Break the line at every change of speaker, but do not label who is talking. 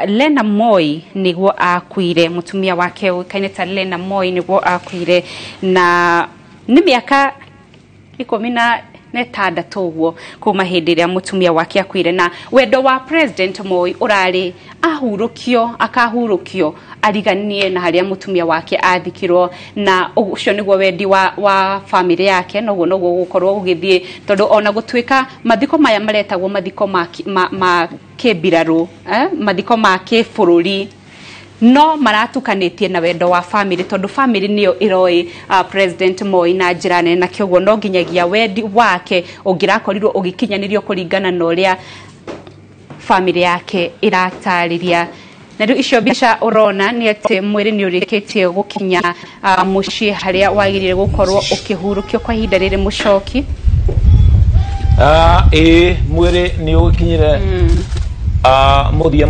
Lena Moi niguo akuire mutumia wake ukaineta Lena Moi niguo akuire na ni miaka 16 uguo kuma hindi ria mutumia wake akuire na wendo wa President Moi urari ahurukio akahurukio ariganie na haria mutumia wake athikirwo na ucio niguo wendi wa family yake noguo gukorwo ugithie tondu ona gutwika mathiko maya maretagwo mathiko ma kibiraru mathiko ma kibururi no maratukanetie na wendo wa family tondu family niyo iroi President Moi na njirane na kioguo no nginyagia wendi wake ungirakorirwo ugikinyanirio kuringana na uria family yake iratariria na riu icio bica urona ni ati Mwiri ni urikitie gukinya mucii haria wagirire gukorwo ukihurukio kwa ihinda riri mucoki
Mwiri ni ugikinyire muthia